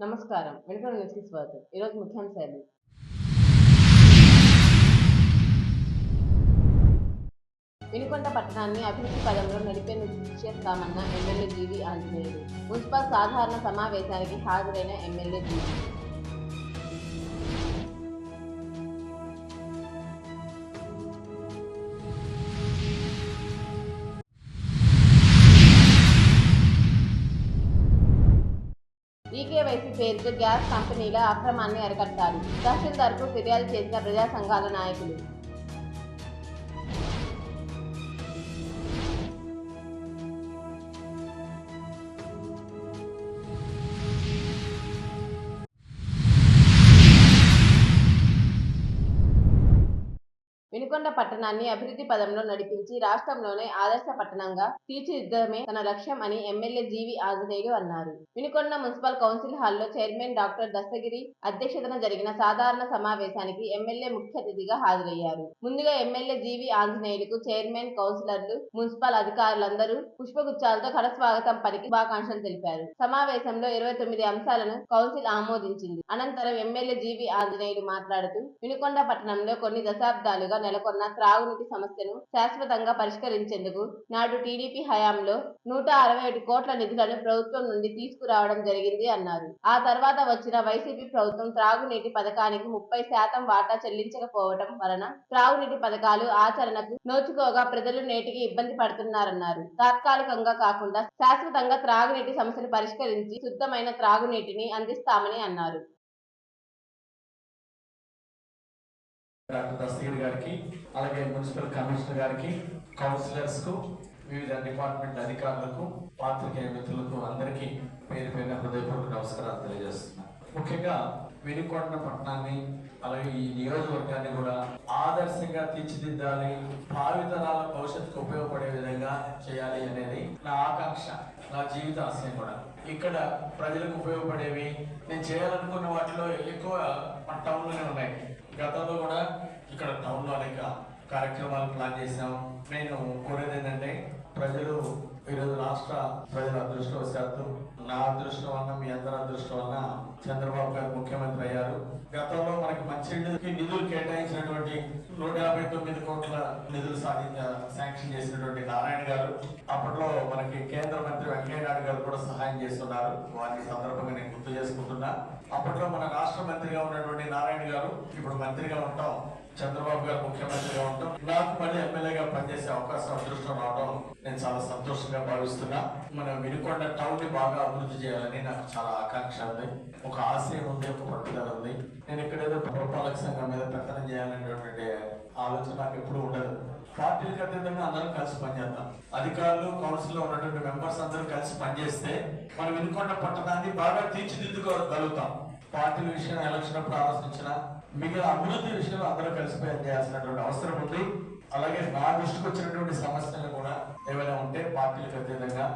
నమస్కారం. వెల్కమ్ న్యూస్‌కి స్వాగతం. ఈరోజు ముఖ్యాంశాలు. వినుకొండ పట్టణాన్ని అభివృద్ధి పదంలో నడిపేందుకు కృషి చేస్తామన్న ఎమ్మెల్యే జీవీ ఆంజనేయులు. మున్సిపల్ సాధారణ సమావేశానికి హాజరైన ఎమ్మెల్యే జీవీ. ఈకేవైసీ పేరుతో గ్యాస్ కంపెనీల అక్రమాన్ని అరికట్టాలి. తహసీల్దార్కు ఫిర్యాదు చేసిన ప్రజా సంఘాల నాయకులు. వినుకొండ పట్టణాన్ని అభివృద్ధి పదంలో నడిపించి రాష్ట్రంలోనే ఆదర్శ పట్టణంగా తీర్చిదిద్దడమే తన లక్ష్యం అని ఎమ్మెల్యే జీవీ ఆంజనేయులు అన్నారు. వినుకొండ మున్సిపల్ కౌన్సిల్ హాల్లో చైర్మన్ డాక్టర్ దస్తగిరి అధ్యక్షతన జరిగిన సాధారణ సమావేశానికి ఎమ్మెల్యే ముఖ్య అతిథిగా హాజరయ్యారు. ముందుగా ఎమ్మెల్యే జీవీ ఆంజనేయులకు చైర్మన్, కౌన్సిలర్లు, మున్సిపల్ అధికారులందరూ పుష్పగుచ్చాలతో ఘనస్వాగతం పలికి శుభాకాంక్షలు తెలిపారు. సమావేశంలో 29 అంశాలను కౌన్సిల్ ఆమోదించింది. అనంతరం ఎమ్మెల్యే జీవీ ఆంజనేయులు మాట్లాడుతూ వినుకొండ పట్టణంలో కొన్ని దశాబ్దాలుగా నెలకొన్న త్రాగునీటి సమస్యను శాశ్వతంగా పరిష్కరించేందుకు నాడు టీడీపీ హయాంలో 161 కోట్ల నిధులను ప్రభుత్వం నుండి తీసుకురావడం జరిగింది అన్నారు. ఆ తర్వాత వచ్చిన వైసీపీ ప్రభుత్వం త్రాగునీటి పథకానికి 30% వాటా చెల్లించకపోవడం వలన త్రాగునీటి పథకాలు ఆచరణకు నోచుకోగా ప్రజలు నేటికి ఇబ్బంది పడుతున్నారన్నారు. తాత్కాలికంగా కాకుండా శాశ్వతంగా త్రాగునీటి సమస్యను పరిష్కరించి శుద్ధమైన త్రాగునీటిని అందిస్తామని అన్నారు. డాక్టర్ దస్తగిరి గారికి, అలాగే మున్సిపల్ కమిషనర్ గారికి, కౌన్సిలర్స్ కు, వివిధ డిపార్ట్మెంట్ అధికారులకు, పాత్రికేయ మిత్రులకు అందరికీ పేరు పేరున హృదయపూర్వక నమస్కారాలు తెలియజేస్తున్నాను. ముఖ్యంగా వినుకొండ పట్టణాన్ని, అలాగే ఈ నియోజకవర్గాన్ని కూడా ఆదర్శంగా తీర్చిదిద్దాలి, భావితరాల భవిష్యత్తుకు ఉపయోగపడే విధంగా చేయాలి అనేది నా ఆకాంక్ష, నా జీవిత ఆశయం కూడా. ఇక్కడ ప్రజలకు ఉపయోగపడేవి నేను చేయాలనుకున్న వాటిలో ఎక్కువ మన టౌన్లోనే ఉన్నాయి. గతంలో కూడా ఇక్కడ టౌన్లో అనేక కార్యక్రమాలు ప్లాన్ చేసాం. నేను కోరేది ఏంటంటే ప్రజలు ఈరోజు రాష్ట్ర ప్రజల అదృష్టవశాత్తు, నా అదృష్టం వల్ల, మీ అందరి అదృష్టం వల్ల చంద్రబాబు గారు ముఖ్యమంత్రి అయ్యారు. గతంలో మనకి మంచినీళ్ళకి నిధులు కేటాయించినటువంటి 159 కోట్ల నిధులు శాంక్షన్ చేసినటువంటి నారాయణ గారు, అప్పట్లో మనకి కేంద్ర మంత్రి వెంకయ్య నాయుడు గారు కూడా సహాయం చేస్తున్నారు. వారి సందర్భంగా నేను గుర్తు చేసుకుంటున్నా. అప్పట్లో మన రాష్ట్ర మంత్రిగా ఉన్నటువంటి నారాయణ గారు ఇప్పుడు మంత్రిగా ఉంటాం, చంద్రబాబు గారు ముఖ్యమంత్రిగా ఉంటాం. నాకు మళ్ళీ ఎమ్మెల్యేగా పనిచేసే అవకాశం, అదృష్టం రావడం నేను చాలా సంతోషంగా భావిస్తున్నా. మన వినుకొండ టౌన్ ని బాగా అభివృద్ధి చేయాలని నాకు చాలా ఆకాంక్ష ఉంది, ఒక ఆశయం ఉంది, ఒక పట్టుదల ఉంది. నేను ఇక్కడేదో పురపాలక సంఘం మీద పెత్తనం చేయాలనేటువంటి ఆలోచన నాకు ఎప్పుడు ఉండదు. పార్టీలకు అతీతంగా అందరం కలిసి పనిచేద్దాం. అధికారులు, కౌన్సిల్ లో ఉన్నటువంటి మెంబర్స్ అందరూ కలిసి పనిచేస్తే మన వినుకొండ పట్టణాన్ని బాగా తీర్చిదిద్దుకోగలుగుతాం. పార్టీల విషయం ఎలక్షన్ అప్పుడు ఆలోచించిన మిగిలిన అభివృద్ధి విషయంలో అందరూ కలిసి పనిచేయాల్సినటువంటి అవసరం ఉంది. అలాగే నా దృష్టికి వచ్చినటువంటి సమస్యలు కూడా ఏమైనా ఉంటే పార్టీలకు అతీతంగా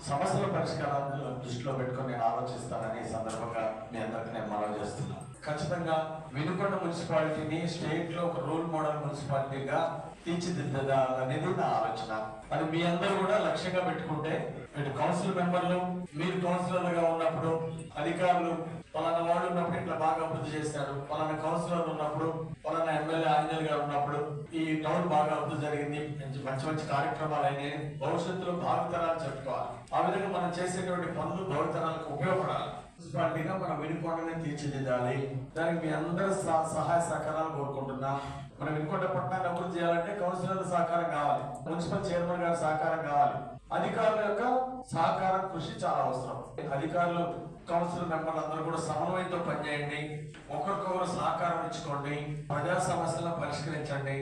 సమస్యల పరిష్కారాలను దృష్టిలో పెట్టుకుని నేను ఆలోచిస్తానని ఈ సందర్భంగా మీ అందరికీ నేను మనవి చేస్తున్నాను. ఖచ్చితంగా వినుకొండ మున్సిపాలిటీని స్టేట్ లో ఒక రోల్ మోడల్ మున్సిపాలిటీగా తీర్చిదిద్దాలనేది నా ఆలోచన. అది మీ అందరూ కూడా లక్ష్యంగా పెట్టుకుంటే, ఇటు కౌన్సిల్ మెంబర్లు, మీరు కౌన్సిలర్లుగా ఉన్నప్పుడు, అధికారులు పలానా వాళ్ళు ఉన్నప్పుడు ఇట్లా బాగా అభివృద్ధి చేశారు, పలానా కౌన్సిలర్ ఉన్నప్పుడు, పలానా ఎమ్మెల్యే ఆంజనేయులు గారు ఉన్నప్పుడు ఈ టౌన్ బాగా అభివృద్ధి జరిగింది, మంచి మంచి కార్యక్రమాలు అయినాయి, భవిష్యత్తులో భావితరాలు చెప్పుకోవాలి. ఆ విధంగా మనం చేసేటువంటి పనులు భావితరాలకు ఉపయోగపడాలి. మున్సిపాలిటీగా మనం వినుకొండని తీర్చిదిద్దాలి. దానికి మీ అందరూ సహాయ సహకారాలు కోరుకుంటున్నాం. మనం వినుకొండ పట్టణాన్ని అభివృద్ధి చేయాలంటే కౌన్సిలర్ల సహకారం కావాలి, మున్సిపల్ చైర్మన్ గారి సహకారం కావాలి, అధికారుల యొక్క సహకారం, కృషి చాలా అవసరం. అధికారులు, కౌన్సిల్ మెంబర్లు అందరూ కూడా సమన్వయంతో పనిచేయండి, ఒకరికొకరు సహకారం ఇచ్చుకోండి, ప్రజా సమస్యలను పరిష్కరించండి,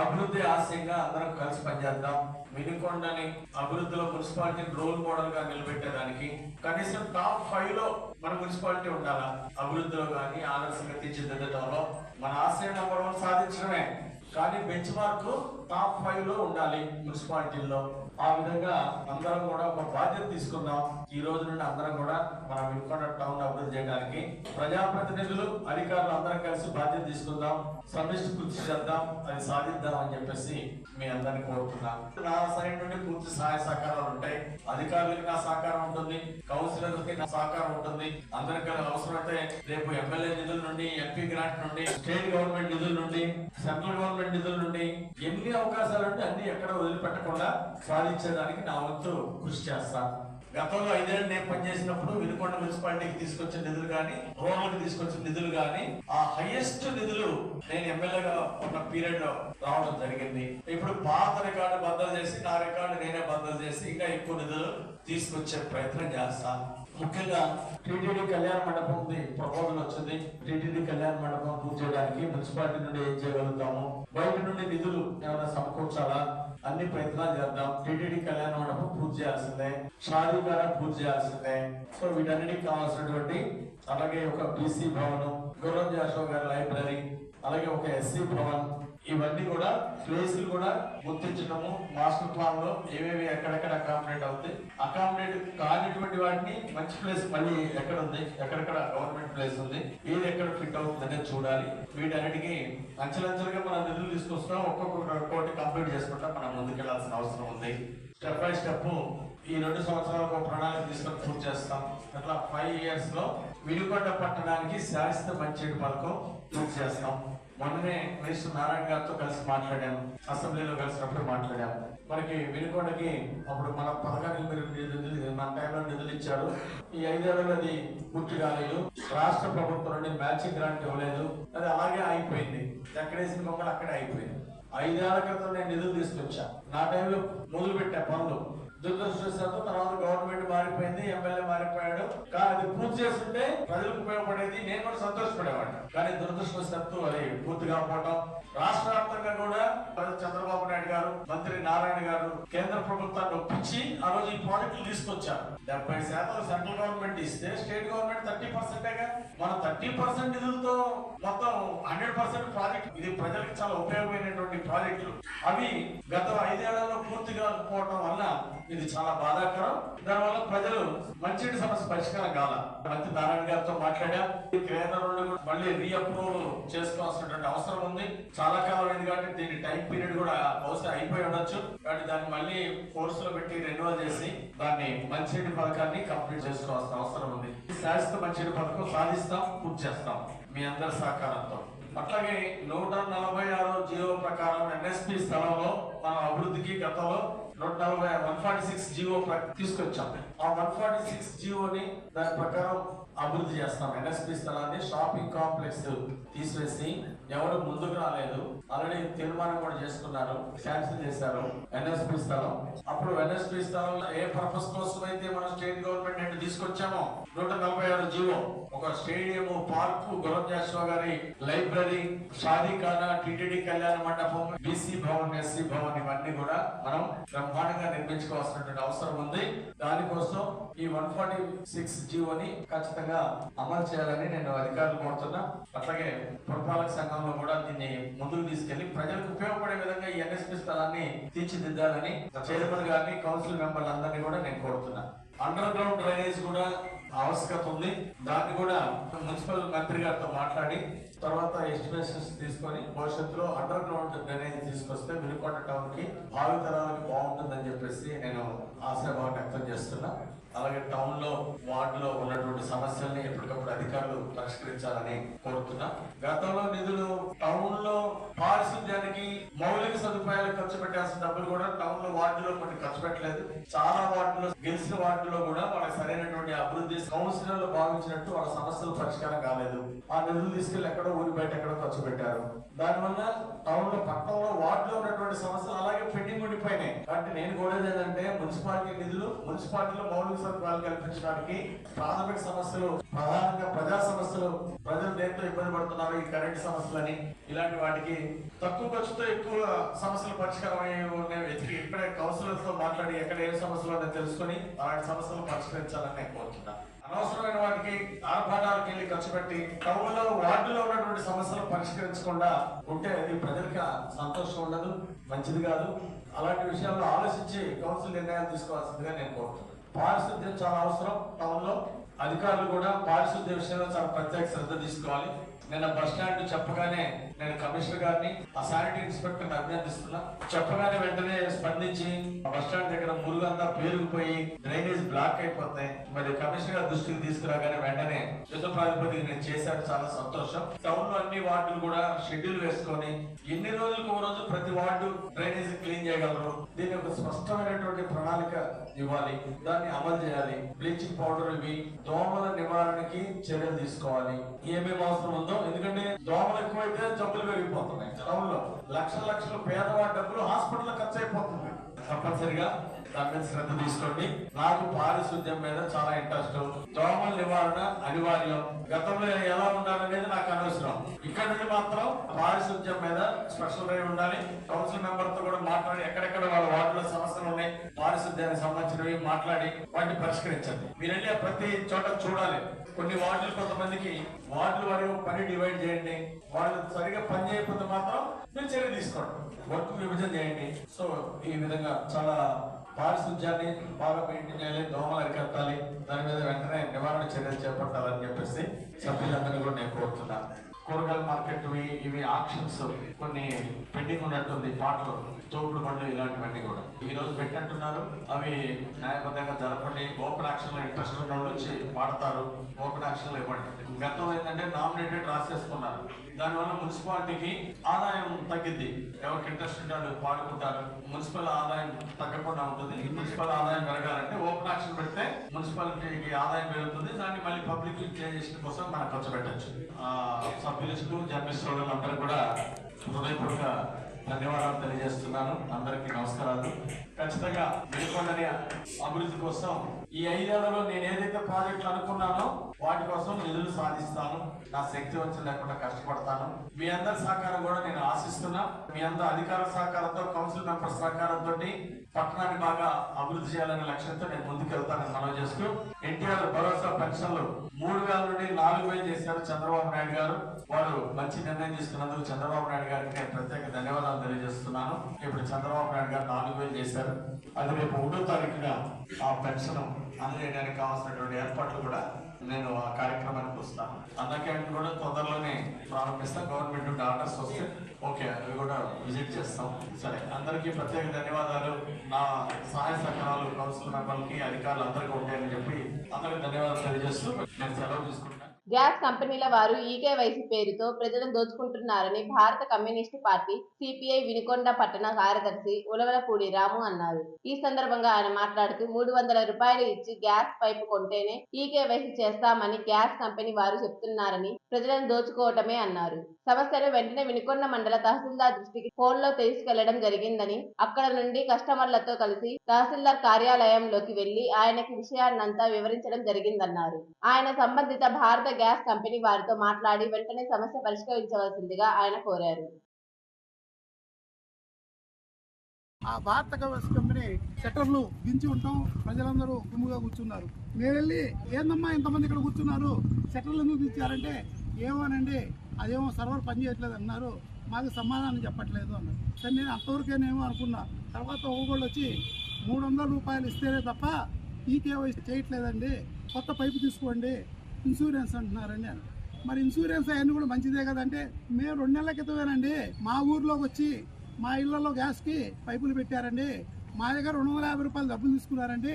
అభివృద్ధి ఆశయంగా అందరం కలిసి పనిచేద్దాం. వినుకొండని అభివృద్ధిలో మున్సిపాలిటీని రోల్ మోడల్ గా నిలబెట్టేదానికి కనీసం టాప్ 5 లో మన మున్సిపాలిటీ ఉండాలా. అభివృద్ధిలో కానీ ఆదర్శంగా తీర్చిదిద్దడంలో మన ఆశయం నెంబర్ 1 సాధించడమే, కానీ బెంచ్ మార్క్ టాప్ 5 లో ఉండాలి మున్సిపాలిటీల్లో. ఆ విధంగా అందరం కూడా ఒక బాధ్యత తీసుకుందాం. ఈ రోజు నుండి అందరం కూడా మన వినుకొండ టౌన్ అభివృద్ధి చేయడానికి ప్రజాప్రతినిధులు, అధికారులు అందరం కలిసి బాధ్యత తీసుకుందాం, సమిష్టి కృషి చేద్దాం, అది సాధిద్దాం అని చెప్పేసి మీ అందరినీ కోరుతున్నాం. నా సైడ్ నుండి పూర్తి సహాయ సహకారాలు ఉంటాయి. అధికారులకి నా సహకారం ఉంటుంది, కౌన్సిలర్లకి నా సహకారం ఉంటుంది. అందరికీ అవసరమైతే రేపు ఎమ్మెల్యే నిధుల నుండి, ఎంపీ గ్రాంట్ నుండి, స్టేట్ గవర్నమెంట్ నిధుల నుండి, సెంట్రల్ గవర్నమెంట్ నిధుల నుండి ఎన్ని అవకాశాలు ఉంటే అన్ని ఎక్కడ వదిలిపెట్టకుండా సాధించడానికి నా వంతు కృషి చేస్తాను. గతంలో 5 ఏళ్ళు నేను పనిచేసినప్పుడు వినుకొండ మున్సిపాలిటీకి తీసుకొచ్చిన నిధులు కానీ, రూరల్కి తీసుకొచ్చిన నిధులు కానీ, ఆ హైయెస్ట్ నిధులు నేను ఎమ్మెల్యేగా ఉన్న పీరియడ్ లో రావడం జరిగింది. ఇప్పుడు పాత రికార్డు బద్దలు చేసి, నా రికార్డు నేనే బద్దలు చేసి ఇంకా ఎక్కువ నిధులు తీసుకొచ్చే ప్రయత్నం చేస్తాను. ముఖ్యంగా టీటీడీ కళ్యాణ మండపం ప్రపోజల్ వచ్చింది. టీటీడీ కళ్యాణ మండపం పూర్తి చేయడానికి మున్సిపాలిటీ నుండి ఏం చేయగలుగుతాము, బయట నుండి నిధులు ఏమైనా సమకూర్చాలా, అన్ని ప్రయత్నాలు చేద్దాం. టీటీడీ కళ్యాణ మండపం పూర్తి చేయాల్సిందే, షాదీ గారా పూర్తి చేయాల్సిందే. సో వీటన్నిటికి కావాల్సినటువంటి, అలాగే ఒక బీసీ భవనం, గుర్రం జాషువా గారి లైబ్రరీ, అలాగే ఒక ఎస్సీ భవన్, ఇవన్నీ కూడా ప్లేసులు కూడా గుర్తించడము, మాస్టర్ ప్లాన్ లో ఏవేవి ఎక్కడెక్కడ అకామిడేట్ అవుతాయి, అకామిడేట్ కానిటువంటి వాటిని మంచి ప్లేస్ మళ్ళీ ఎక్కడ ఉంది, ఎక్కడెక్కడ గవర్నమెంట్ ప్లేస్ ఉంది, ఏది ఎక్కడ ఫిట్ అవుతుంది అనేది చూడాలి. వీటన్నిటికీ అంచెలంచెలుగా మనం నిధులు తీసుకొస్తాం, ఒక్కొక్క కోటి కంప్లీట్ చేసుకుంటాం. మనం ముందుకెళ్లాల్సిన అవసరం ఉంది. స్టెప్ బై స్టెప్ ఈ 2 సంవత్సరాలకు ప్రణాళిక తీసుకొని పూర్తి చేస్తాం. అట్లా 5 years లో వినుకొండ పట్టణానికి శాశ్వత మంచినీటి పథకం పూర్తి చేస్తాం. మొన్ననే మినిస్టర్ నారాయణ గారితో కలిసి మాట్లాడాము, అసెంబ్లీలో కలిసినప్పుడు మాట్లాడాము. మనకి వినుకొండకి అప్పుడు మన పథకానికి మీరు మన టైంలో నిధులు ఇచ్చాడు. ఈ 5 ఏళ్ళలో అది పూర్తి కాలేదు. రాష్ట్ర ప్రభుత్వం నుండి మ్యాచింగ్ గ్రాంట్ ఇవ్వలేదు. అది అలాగే అయిపోయింది. ఎక్కడేసిన మొక్కలు అక్కడే అయిపోయింది. 5 ఏళ్ల క్రితం నేను నిధులు తీసుకొచ్చా. నా టైంలో మొదలు పెట్టా పనులు. దురదృష్టవశాత్తు తర్వాత గవర్నమెంట్ మారిపోయింది, ఎమ్మెల్యే మారిపోయాడు. కానీ అది పూర్తి చేస్తుంటే ప్రజలకు ఉపయోగపడేది, నేను కూడా సంతోషపడేవాడిని. కానీ దురదృష్టవశాత్తు అది పూర్తి కాకపోవడం, రాష్ట్ర వ్యాప్తంగా కూడా చంద్రబాబు నాయుడు గారు, మంత్రి నారాయణ గారు కేంద్ర ప్రభుత్వాన్ని ఒప్పించి ఆ రోజు ఈ ప్రాజెక్టులు తీసుకొచ్చారు. 70% సెంట్రల్ గవర్నమెంట్ ఇస్తే స్టేట్ గవర్నమెంట్ 30%గా, మన 30% నిధులతో మొత్తం 100% ప్రాజెక్ట్. ఇది ప్రజలకు చాలా ఉపయోగమైనటువంటి ప్రాజెక్టులు. అవి గత 5 ఏళ్లలో పూర్తిగా పోవడం వల్ల ఇది చాలా బాధాకరం. దానివల్ల ప్రజలు మంచినీటి సమస్య పరిష్కారం కాల. మంత్రి నారాయణ గారితో మాట్లాడా, కేంద్రం నుండి మళ్ళీ రీఅప్రూవల్ చేసుకోవాల్సినటువంటి అవసరం ఉంది. చాలా కాలం అయింది కాబట్టి దీని టైం పీరియడ్ కూడా బహుశా అయిపోయి ఉండొచ్చు. కాబట్టి దాన్ని మళ్ళీ కోర్స్ లో పెట్టి రెన్యువల్ చేసి దాన్ని మంచినీటి పథకాన్ని కంప్లీట్ చేసుకోవాల్సిన అవసరం ఉంది. శాశ్వత మంచినీటి పథకం సాధిస్తాం, పూర్తి చేస్తాం మీ అందరి సహకారంతో. అట్లాగే 146 జీవో ప్రకారం ఎన్ఎస్పి స్థలంలో మన అభివృద్ధికి గతంలో 146 జీవో తీసుకొచ్చాం. ఆ 146 జీవోని దాని ప్రకారం అభివృద్ధి చేస్తాం. ఎన్ఎస్పి స్థలాన్ని షాపింగ్ కాంప్లెక్స్ తీసివేసి ఎవరు ముందుకు రాలేదు. ఆల్రెడీ తీర్మానం కూడా చేసుకున్నారు, క్యాన్సిల్ చేశారు ఎన్ఎస్పి స్థలం. అప్పుడు ఎన్ఎస్పి స్థలంలో ఏ పర్పస్ కోసం అయితే మనం స్టేట్ గవర్నమెంట్ నుండి తీసుకొచ్చామో 146 జీవో, ఒక స్టేడియం, పార్కు, గుర్రం జాషువా గారి లైబ్రరీ, షాదీఖానా, టీటీడీ కళ్యాణ మండపం, బీసీ భవన్, ఎస్సీ భవన్, ఇవన్నీ కూడా మనం బ్రహ్మాండంగా నిర్మించుకోవాల్సినటువంటి అవసరం ఉంది. దానికోసం ఈ 146 జీవోని ఖచ్చితంగా అమలు చేయాలని నేను అధికారులు కోరుతున్నా. అట్లాగే పురపాలక సంఘంలో కూడా దీన్ని ముందుకు తీసుకెళ్లి ప్రజలకు ఉపయోగపడే విధంగా ఈ ఎన్ఎస్పి స్థలాన్ని తీర్చిదిద్దాలని చైర్మన్ గారిని, కౌన్సిల్ మెంబర్లందరినీ కూడా నేను కోరుతున్నా. అండర్ గ్రౌండ్ డ్రైనేజ్ కూడా ఆవశ్యకత ఉంది. దాన్ని కూడా మున్సిపల్ మంత్రి గారితో మాట్లాడి తర్వాత ఎస్టిమేషన్స్ తీసుకొని భవిష్యత్తులో అండర్ గ్రౌండ్ డ్రైనేజ్ తీసుకొస్తే వినుకొండ టౌన్ కి భావితరాలకు బాగుంటుందని చెప్పేసి నేను ఆశాభావం వ్యక్తం చేస్తున్నా. అలాగే టౌన్ లో, వార్డులో ఉన్నటువంటి సమస్యల్ని ఎప్పటికప్పుడు అధికారులు పరిష్కరించాలని కోరుతున్నా. గతంలో నిధులు టౌన్ లో పారిశుద్ధ్యానికి, మౌలిక సదుపాయాలు ఖర్చు పెట్టాల్సిన డబ్బులు కూడా టౌన్ లో, వార్డులో కొన్ని ఖర్చు పెట్టలేదు. చాలా వార్డులో, గెలిచిన వార్డులో కూడా వాళ్ళకి సరైనటువంటి అభివృద్ధి కౌన్సిలర్లు భావించినట్టు వాళ్ళ సమస్యలు పరిష్కారం కాలేదు. ఆ నిధులు తీసుకెళ్లి ఎక్కడో ఊరి బయట ఎక్కడో ఖర్చు పెట్టారు. దానివల్ల టౌన్ లో, పట్టణంలో, వార్డులో ఉన్నటువంటి సమస్యలు అలాగే పెండింగ్ ఉండిపోయినాయి. కాబట్టి నేను కోరేది ఏంటంటే మున్సిపాలిటీ నిధులు, మున్సిపాలిటీలో మౌలిక సదుపాయాలు కల్పించడానికి, ప్రాథమిక సమస్యలు, ప్రధానంగా ప్రజా సమస్యలు, ప్రజలు దేంతో ఇబ్బంది పడుతున్నారు, ఈ కరెంట్ సమస్యలని, ఇలాంటి వాటికి తక్కువ ఖర్చుతో ఎక్కువ సమస్యలు పరిష్కారం అయ్యే వెతికి ఇక్కడే కౌన్సిలర్స్ తో మాట్లాడి ఎక్కడ ఏ సమస్యలు తెలుసుకొని అలాంటి సమస్యలు పరిష్కరించాలని నేను కోరుతున్నా. అనవసరమైన వాటికి ఆర్భాటాలకు వెళ్ళి ఖర్చు పెట్టి టౌన్లో వార్డులో ఉన్నటువంటి సమస్యలు పరిష్కరించకుండా ఉంటే అది ప్రజలకు సంతోషం ఉండదు, మంచిది కాదు. అలాంటి విషయాల్లో ఆలోచించి కౌన్సిల్ నిర్ణయాలు తీసుకోవాల్సిందిగా నేను కోరుతున్నాను. పారిశుద్ధ్యం చాలా అవసరం. టౌన్ లో అధికారులు కూడా పారిశుద్ధ్య విషయంలో చాలా ప్రత్యేక శ్రద్ధ తీసుకోవాలి. నిన్న బస్ స్టాండ్ చెప్పగానే నేను కమిషనర్ గారిని, ఆ శానిటరీ ఇన్స్పెక్టర్ అభినందిస్తున్నా. చెప్పగానే వెంటనే స్పందించి బస్ స్టాండ్ దగ్గర మురుగంతా పేరుకుపోయి డ్రైనేజ్ బ్లాక్ అయిపోతాయి. మరి కమిషనర్ గారి దృష్టికి తీసుకురాగానే వెంటనే యుద్ధ ప్రాతిపదిక నేను చేశాను. చాలా సంతోషం. టౌన్ లో అన్ని వార్డులు కూడా షెడ్యూల్ వేసుకొని ఎన్ని రోజులకు ఓ రోజు ప్రతి వార్డు డ్రైనేజ్ క్లీన్ చేయగలరు, దీని ఒక స్పష్టమైనటువంటి ప్రణాళిక ఇవ్వాలి, దాన్ని అమలు చేయాలి. బ్లీచింగ్ పౌడర్ ఇవి, దోమల నివారణకి చర్యలు తీసుకోవాలి. ఏమేమి అవసరం ఉందో, ఎందుకంటే దోమలు ఎక్కువైతే జబ్బులు పెరిగిపోతున్నాయి. టౌన్ లో లక్షల పేదవాడి డబ్బులు హాస్పిటల్ ఖర్చు అయిపోతుంది. తప్పనిసరిగా దాని మీద శ్రద్ధ తీసుకోండి. నాకు పారిశుద్ధ్యం మీద చాలా ఇంట్రెస్ట్. దోమల నివారణ అనివార్యం. గతంలో ఎలా ఉండాలనేది నాకు అనవసరం. ఇక్కడ నుండి మాత్రం పారిశుద్ధ్యం మీద స్పెషల్ డ్రైవ్ ఉండాలి. కౌన్సిల్ మెంబర్ తో కూడా మాట్లాడి ఎక్కడెక్కడ వాళ్ళ వార్డులో సమస్యలు ఉన్నాయి, పారిశుద్ధ్యానికి సంబంధించినవి మాట్లాడి వాటిని పరిష్కరించండి. మీరెళ్ళి ప్రతి చోట చూడాలి. కొన్ని వార్డులు కొంతమందికి వార్డుల వారి పని డివైడ్ చేయండి. వాళ్ళు సరిగా పని చేయకపోతే మాత్రం మీరు చర్య తీసుకోండి, వర్క్ విభజన చేయండి. సో ఈ విధంగా చాలా పారిశుద్ధ్యాన్ని బాగా మెయింటైన్ చేయాలి, దోమలు అరికట్టాలి, దాని మీద వెంటనే నివారణ చర్యలు చేపట్టాలని చెప్పేసి సభ్యులందరినీ కూడా నేను కోరుతున్నాను. కూరగాయల మార్కెట్ ఇవి ఆక్షన్స్ కొన్ని పెండింగ్ ఉన్నట్టుంది. పాటలు, తోపుడు బండ్లు ఇలాంటివన్నీ కూడా ఈ రోజు పెట్టినట్టున్నారు. అవి న్యాయబద్ధంగా జరపండి. ఓపెన్ యాక్షన్ లో ఇంట్రెస్ట్ ఉన్న వాళ్ళు వచ్చి వాడతారు, ఓపెన్ యాక్షన్ లో ఇవ్వండి. గతం ఏంటంటే నామినేటెడ్ రాసేసుకున్నారు. దానివల్ల మున్సిపాలిటీకి ఆదాయం తగ్గింది. ఎవరికి ఇంట్రెస్ట్ ఉంటే పాడుకుంటారు. మున్సిపల్ ఆదాయం తగ్గకుండా ఉంటుంది. మున్సిపల్ ఆదాయం పెరగాలంటే ఓపెన్ యాక్షన్ పెడితే మున్సిపాలిటీకి ఆదాయం పెరుగుతుంది. దాన్ని మళ్ళీ పబ్లిక్ యూటిలైజేషన్ కోసం మనం ఖర్చు పెట్టచ్చు. సభ్యులకు జర్నలిస్ట్ అందరూ కూడా హృదయపూర్వక ధన్యవాదాలు తెలియజేస్తున్నాను. అందరికీ నమస్కారాలు. ఖచ్చితంగా వినుకొండని అభివృద్ధి కోసం ఈ 5 ఏళ్లలో నేను ఏదైతే ప్రాజెక్టులు అనుకున్నానో వాటి కోసం నిధులు సాధిస్తాను. నా శక్తి వచ్చి లేకుండా కష్టపడతాను. మీ అందరి సహకారం కూడా నేను ఆశిస్తున్నా. మీ అందరి అధికారుల సహకారంతో, కౌన్సిల్ మెంబర్స్ సహకారంతో పట్టణాన్ని బాగా అభివృద్ధి చేయాలనే లక్ష్యంతో నేను ముందుకు వెళ్తానని మనవి చేస్తూ, ఎన్టీఆర్ భరోసా పెన్షన్లు 3000 నుండి 4000 చేశారు చంద్రబాబు నాయుడు గారు. వారు మంచి నిర్ణయం తీసుకున్నందుకు చంద్రబాబు నాయుడు గారికి నేను ప్రత్యేక ధన్యవాదాలు తెలియజేస్తున్నాను. ఇప్పుడు చంద్రబాబు నాయుడు గారు 4000 చేశారు. అది రేపు 1వ తారీఖున ఆ పెన్షన్ అందజేయడానికి కావాల్సినటువంటి ఏర్పాట్లు కూడా నేను ఆ కార్యక్రమానికి వస్తాను. అందుకే కూడా తొందరలోనే ప్రారంభిస్తాం. గవర్నమెంట్ నుండి ఆర్డర్స్ వస్తే ఓకే అవి కూడా విజిట్ చేస్తాం. సరే, అందరికీ ప్రత్యేక ధన్యవాదాలు. నా సహాయ సహకారాలు కౌన్సిల్ మెంబర్లకి, అధికారులు అందరికీ ఉంటాయని చెప్పి అందరికి ధన్యవాదాలు తెలియజేస్తూ నేను సెలవు తీసుకుంటాను. గ్యాస్ కంపెనీల వారు ఈకేవైసీ పేరుతో ప్రజలను దోచుకుంటున్నారని భారత కమ్యూనిస్టు పార్టీ సిపిఐ వినుకొండ పట్టణ కార్యదర్శి ఉలవలపూడి రాము అన్నారు. ఈ సందర్భంగా ఆయన మాట్లాడుతూ 300 రూపాయలు ఇచ్చి గ్యాస్ పైపు కొంటేనే ఈకేవైసీ చేస్తామని గ్యాస్ కంపెనీ వారు చెప్తున్నారని, ప్రజలను దోచుకోవటమే అన్నారు. సమస్యను వెంటనే వినుకొండ మండల తహసీల్దార్ దృష్టికి ఫోన్లో తీసుకెళ్లడం జరిగిందని, అక్కడ నుండి కస్టమర్లతో కలిసి తహసీల్దార్ కార్యాలయంలోకి వెళ్లి ఆయనకి విషయాన్నంతా వివరించడం జరిగిందన్నారు. ఆయన సంబంధిత భారత గ్యాస్ కంపెనీ వారితో మాట్లాడి వెంటనే సమస్య పరిష్కరించవలసిందిగా ఆయన కోరారు. ఆ భారత గ్యాస్ కంపెనీ షట్టర్లు దించి ఉంటాం, ప్రజలందరూ గుమ్ముగా కూర్చున్నారు. నేను వెళ్ళి ఏందమ్మా ఇంతమంది ఇక్కడ కూర్చున్నారు, షట్టర్లు ఎందుకు దించారంటే ఏమోనండి అదేమో సర్వర్ పనిచేయట్లేదు అన్నారు, మాకు సమాధానం చెప్పట్లేదు అన్నారు. సరే నేను అంతవరకేనేమో అనుకున్నా. తర్వాత ఒకళ్ళు వచ్చి 300 రూపాయలు ఇస్తేనే తప్ప ఈకేవైసీ చేయట్లేదండి, కొత్త పైపు తీసుకోండి, ఇన్సూరెన్స్ అంటున్నారండి అని. మరి ఇన్సూరెన్స్ అవన్నీ కూడా మంచిదే కదంటే, మేము 2 నెలల క్రితమేనండి మా ఊర్లోకి వచ్చి మా ఇళ్లలో గ్యాస్కి పైపులు పెట్టారండి, మా దగ్గర 250 రూపాయలు డబ్బులు తీసుకున్నారండి,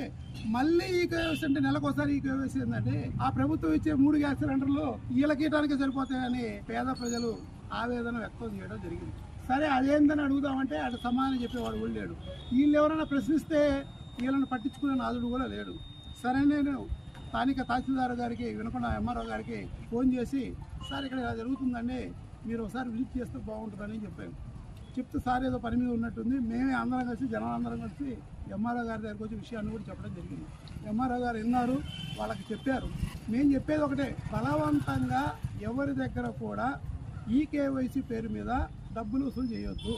మళ్ళీ ఈ కేవైసీ అంటే నెలకోసారి ఈ కేవైసీ ఏంటంటే ఆ ప్రభుత్వం ఇచ్చే 3 గ్యాస్ సిలిండర్లు వీళ్ళకీయడానికే సరిపోతాయని పేద ప్రజలు ఆవేదన వ్యక్తం చేయడం జరిగింది. సరే అదేందని అడుగుదామంటే అటు సమాధానం చెప్పేవాడు కూడా లేడు. వీళ్ళు ఎవరైనా ప్రశ్నిస్తే వీళ్ళని పట్టించుకునే నాదుడు కూడా లేడు. సరే నేను స్థానిక తహసీల్దార్ గారికి, వినుకొండ ఎంఆర్ఓ గారికి ఫోన్ చేసి సార్ ఇక్కడ ఇలా జరుగుతుందండి, మీరు ఒకసారి విజిట్ చేస్తే బాగుంటుందని చెప్పాను. చెప్తే సార్ ఏదో పని మీద ఉన్నట్టుంది, మేమే అందరం కలిసి జనాలందరం కలిసి ఎంఆర్ఓ గారి దగ్గరికి వచ్చి విషయాన్ని కూడా చెప్పడం జరిగింది. ఎంఆర్ఓ గారు విన్నారు, వాళ్ళకి చెప్పారు. మేము చెప్పేది ఒకటే, బలవంతంగా ఎవరి దగ్గర కూడా ఈకేవైసీ పేరు మీద డబ్బులు వసూలు చేయొద్దు.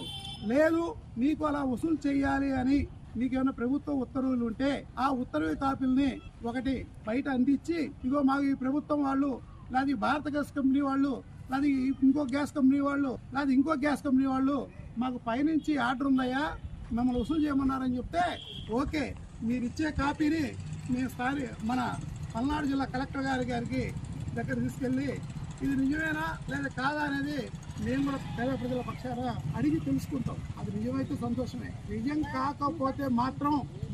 లేదు మీకు అలా వసూలు చేయాలి అని మీకేమైనా ప్రభుత్వ ఉత్తర్వులు ఉంటే ఆ ఉత్తర్వు కాపీలని ఒకటి బయట అందించి ఇగో మాకు ఈ ప్రభుత్వం వాళ్ళు లేదా భారత గ్యాస్ కంపెనీ వాళ్ళు లేదా ఇంకో గ్యాస్ కంపెనీ వాళ్ళు లేదా ఇంకో గ్యాస్ కంపెనీ వాళ్ళు మాకు పైనుంచి ఆర్డర్ ఉందయ్యా మిమ్మల్ని వసూలు చేయమన్నారని చెప్తే ఓకే మీరు ఇచ్చే కాపీని మేము మన పల్నాడు జిల్లా కలెక్టర్ గారికి దగ్గర తీసుకెళ్ళి ఇది నిజమేనా లేదా కాదా అనేది మేము కూడా పేద ప్రజల పక్షాన అడిగి తెలుసుకుంటాం. అది నిజమైతే సంతోషమే. నిజం కాకపోతే మాత్రం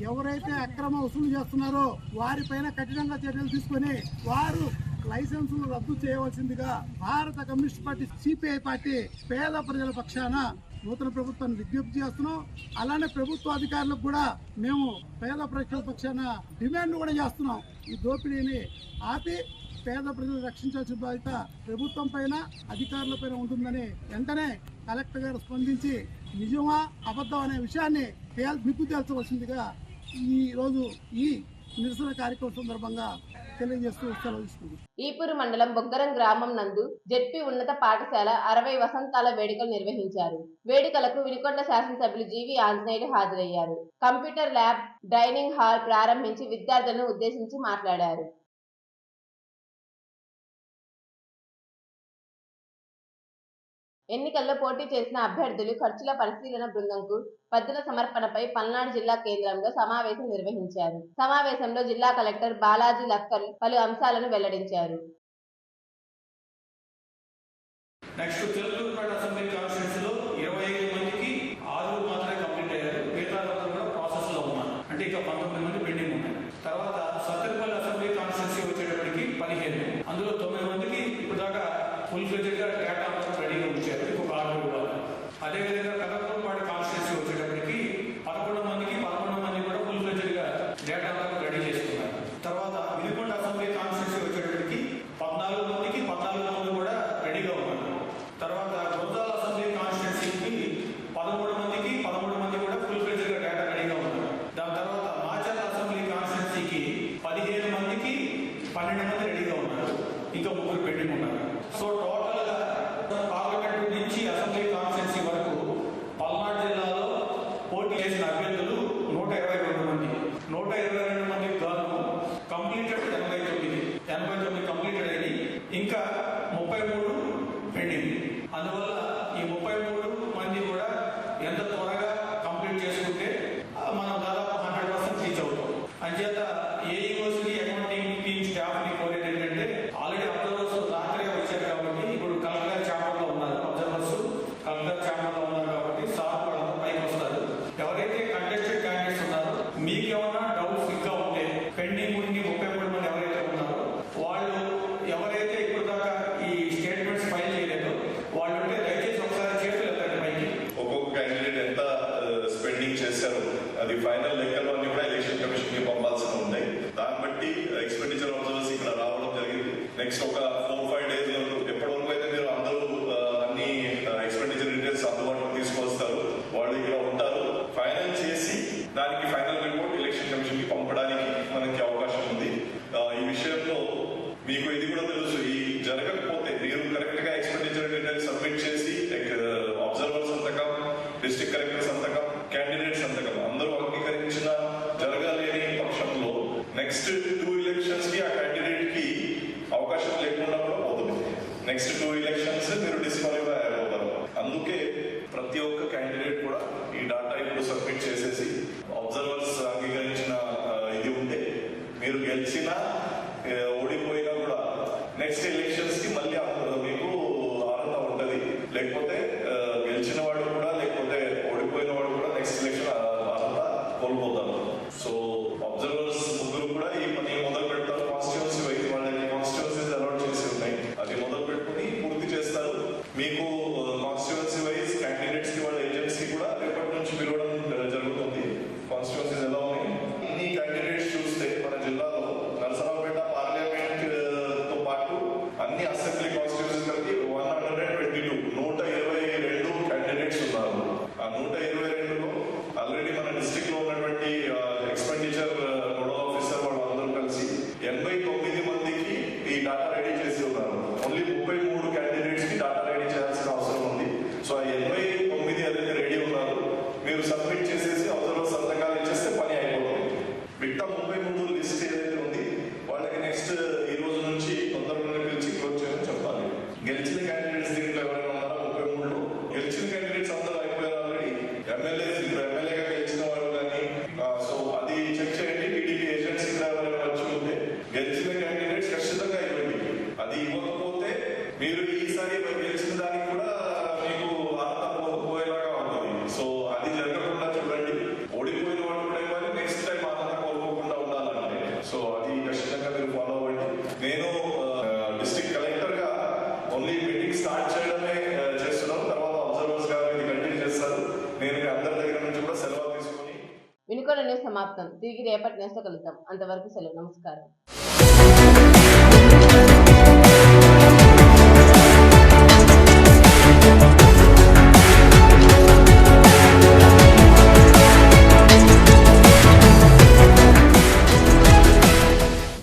ఎవరైతే అక్రమ వసూలు చేస్తున్నారో వారిపైన కఠినంగా చర్యలు తీసుకొని వారు లైసెన్సులు రద్దు చేయవలసిందిగా భారత కమ్యూనిస్ట్ పార్టీ సిపిఐ పార్టీ పేద ప్రజల పక్షాన నూతన ప్రభుత్వాన్ని విజ్ఞప్తి చేస్తున్నాం. అలానే ప్రభుత్వ అధికారులకు కూడా మేము పేద ప్రజల పక్షాన డిమాండ్ కూడా చేస్తున్నాం. ఈ దోపిడీని ఆపి పేద ప్రజలు రక్షించాల్సిన బాధ్యత ప్రభుత్వం పైన అధికారుల పైన ఉంటుందని వెంటనే కలెక్టర్ గారు స్పందించి నిజమా అబద్ధం అనే విషయాన్ని నిప్పు తేల్చవలసిందిగా ఈ రోజు ఈ నిరసన కార్యక్రమం సందర్భంగా తెలియజేస్తూ సెలవు తీసుకుంది. ఈపూరు మండలం బొగ్గరం గ్రామం నందు జెడ్పీ ఉన్నత పాఠశాల 60 వసంతాల వేడుకలు నిర్వహించారు. వేడుకలకు వినుకొండ శాసనసభ్యులు జీవి ఆంజనేయులు హాజరయ్యారు. కంప్యూటర్ ల్యాబ్, డైనింగ్ హాల్ ప్రారంభించి విద్యార్థులను ఉద్దేశించి మాట్లాడారు. ఎన్నికల్లో పోటీ చేసిన అభ్యర్థులు ఖర్చుల పరిశీలన బృందంకు పద్దుల సమర్పణపై పల్నాడు జిల్లా కేంద్రంలో సమావేశం నిర్వహించారు. సమావేశంలో జిల్లా కలెక్టర్ బాలాజీ లక్కల్ పలు అంశాలను వెల్లడించారు. అందులో 9 మందికి ఇప్పుడు దాకా ఫుల్ ఫ్లెడ్జ్డ్గా డేటా రెడీగా ఉంచారు. ఇంకొక 6 ఇవ్వాలి. అదేవిధంగా కదపపాడు కాన్స్టిట్యూన్సీ వచ్చేటప్పటికి 11 మందికి 11 మంది కూడా ఫుల్ ఫ్లెడ్జ్డ్గా డేటా రెడీ చేసుకున్నారు. తర్వాత వినుకొండ అసెంబ్లీ కాన్స్టిట్యూన్సీ వచ్చేటప్పటికి 14 మందికి 14 మంది కూడా రెడీగా ఉన్నారు. తర్వాత గురజాల అసెంబ్లీ కాన్స్టిట్యూన్సీకి 13 మందికి 13 మంది కూడా ఫుల్ ఫ్లెడ్జ్డ్గా డేటా రెడీగా ఉన్నారు. దాని తర్వాత మాచర్ల అసెంబ్లీ కాన్స్టిట్యూన్సీకి 15 మందికి 12 మంది రెడీగా ఉన్నారు. ఇంకా 3 పెండింగ్ ఉన్నారు. సో టోటల్ గా పార్లమెంట్ నుంచి అసెంబ్లీ కాన్స్టిట్యూన్సీ వరకు పల్నాడు జిల్లాలో పోటీ చేసిన అభ్యర్థులు 122 మంది. 122 మందికి గాను కంప్లీటెడ్ 89 కంప్లీటెడ్ అయ్యి ఇంకా 33 పెండింగ్. అందువల్ల ఈ 33 మంది కూడా ఎంత త్వరగా కంప్లీట్ చేసుకుంటే మనం దాదాపు 100% రీచ్ అవుతాం. అంచేత ఏ యూనివర్సిటీ అకౌంటింగ్ టీమ్ స్టాఫ్ ని కోరేది ఏంటంటే ఆల్రెడీ అబ్జర్వర్స్ రాత్రే వచ్చారు కాబట్టి ఇప్పుడు కలెక్టర్ ఛాంబర్లో ఉన్నారు. అబ్జర్వర్స్ కలెక్టర్ ఛాంబర్లో ఉన్నారు కాబట్టి సార్ వాళ్ళంతా పైకి వస్తారు. ఎవరైతే కంటెస్టెడ్ క్యాండిడేట్స్ ఉన్నారో మీకు ఏమైనా డౌట్స్ ఇంకా ఉంటే పెండింగ్ ఉండి 33 మంది ఎవరైతే ఉన్నారో వాళ్ళు ఎవరైతే ఇప్పుడు దాకా ఈ స్టేట్మెంట్స్ ఫైల్ చేయలేదో వాళ్ళు ఉంటే దయచేసి ఒకసారి చేతులు ఎత్తండి పైకి. ఒక్కొక్క క్యాండిడేట్ ఎంత స్పెండింగ్ చేశారో అది ఫైనల్ లెక్కలు అన్ని కూడా ఎలక్షన్ కమిషన్ కి పంపాల్సి ఉంటాయి. దాన్ని బట్టి ఎక్స్పెండిచర్ అబ్జర్వర్స్ ఇక్కడ రావడం జరిగింది. నెక్స్ట్ ఒక 4-5 డేస్ ఎప్పటి వరకు అయితే మీరు అందరూ అన్ని ఎక్స్పెండిచర్ డీటెయిల్స్ అందుబాటులో తీసుకొస్తారు. వాళ్ళు ఇక్కడ ఉంటారు. ఫైనల్ చేసి దానికి ఫైనల్ రిపోర్ట్ ఎలక్షన్ కమిషన్ కి పంపడానికి మనకి అవకాశం ఉంది. ఈ విషయంలో మీకు ఇది కూడా తెలుసు, ఈ జరగకపోతే మీరు కరెక్ట్ గా ఎక్స్పెండిచర్ డీటెయిల్స్ సబ్మిట్ చేసి అబ్జర్వర్ సంతకం, డిస్ట్రిక్ట్ కలెక్టర్ సంతకం, క్యాండిడేట్ సంతకం అందరూ అంగీకరించిన జరగలేని పక్షంలో నెక్స్ట్ 2 ఎలక్షన్స్ కి ఆ క్యాండిడేట్ కి అవకాశం లేకుండా కూడా పోతుంది. నెక్స్ట్ 2 ఎలక్షన్స్ మీరు డిస్క్వాలిఫై అయిపోతారు. అందుకే ప్రతి ఒక్క క్యాండిడేట్ కూడా ఈ డాటా ఇప్పుడు సబ్మిట్ చేసేసి అబ్జర్వర్స్ అంగీకరించిన ఇది ఉంటే మీరు గెలిచినా ఓడిపోయినా కూడా నెక్స్ట్ ఎలక్షన్స్ కి మళ్ళీ మీకు అర్హత ఉంటుంది. లేకపోతే గెలిచిన వాడు కూడా లేకపోతే ఓడిపోయిన వాడు కూడా నెక్స్ట్ ఎలక్షన్ అర్హత కోల్పోతారు. సో అబ్జర్వర్స్ ముగ్గురు కూడా ఈ పని మొదలు పెడతారు. కాన్స్టిట్యూన్సీ వైజ్ వాళ్ళకి కాన్స్టిట్యూన్సీస్ అలాట్ చేసి ఉన్నాయి, అది మొదలు పెట్టుకుని పూర్తి చేస్తారు. మీకు కాన్స్టిట్యూన్సీ వైజ్ క్యాండిడేట్స్ కి వాళ్ళ ఏజెన్సీ కూడా రేపటి నుంచి పిలవడం జరుగుతుంది. కాన్స్టిట్యూన్సీస్ ఎలా ఉన్నాయి ఇన్ని క్యాండిడేట్స్ చూస్తే మన జిల్లాలో నరసరావుపేట పార్లమెంట్ తో పాటు అన్ని అసెంబ్లీ కాన్స్టిట్యూన్సీస్ కలిపి 122 క్యాండిడేట్స్ ఉన్నారు. ఆ 122లో ఆల్రెడీ మన డిస్ట్రిక్ట్ లో ఉన్నటువంటి ఎక్స్పెండిచర్ నోడల్ ఆఫీసర్ వాళ్ళందరూ కలిసి 89 మందికి ఈ డాటా రెడీ చేసి ఉన్నారు. ఓన్లీ 33 క్యాండిడేట్స్ కి డాటా రెడీ చేయాల్సిన మీరు ఈసారి గెలిచిన దానికి కూడా మీకు ఆనందం పోయేలాగా ఉంటుంది. సో అది జరగకుండా చూడండి. ఓడిపోయిన వాళ్ళు కూడా ఇవ్వాలి, నెక్స్ట్ టైం ఆనందం కోల్పోకుండా ఉండాలంటే సో అది ఖచ్చితంగా మీరు ఫాలో అవ్వండి. నేను డిస్ట్రిక్ట్ కలెక్టర్ గా ఓన్లీ మీటింగ్ స్టార్ట్ చేయడమే చేస్తున్నాను. తర్వాత అబ్జర్వర్స్ గారు ఇది కంటిన్యూ చేస్తారు. నేను మీ అందరి దగ్గర నుంచి కూడా సెలవు తీసుకొని వినుకొండ న్యూస్ సమాప్తం. తిరిగి రేపటి న్యూస్లో కలుద్దాం. అంతవరకు సెలవు. నమస్కారం.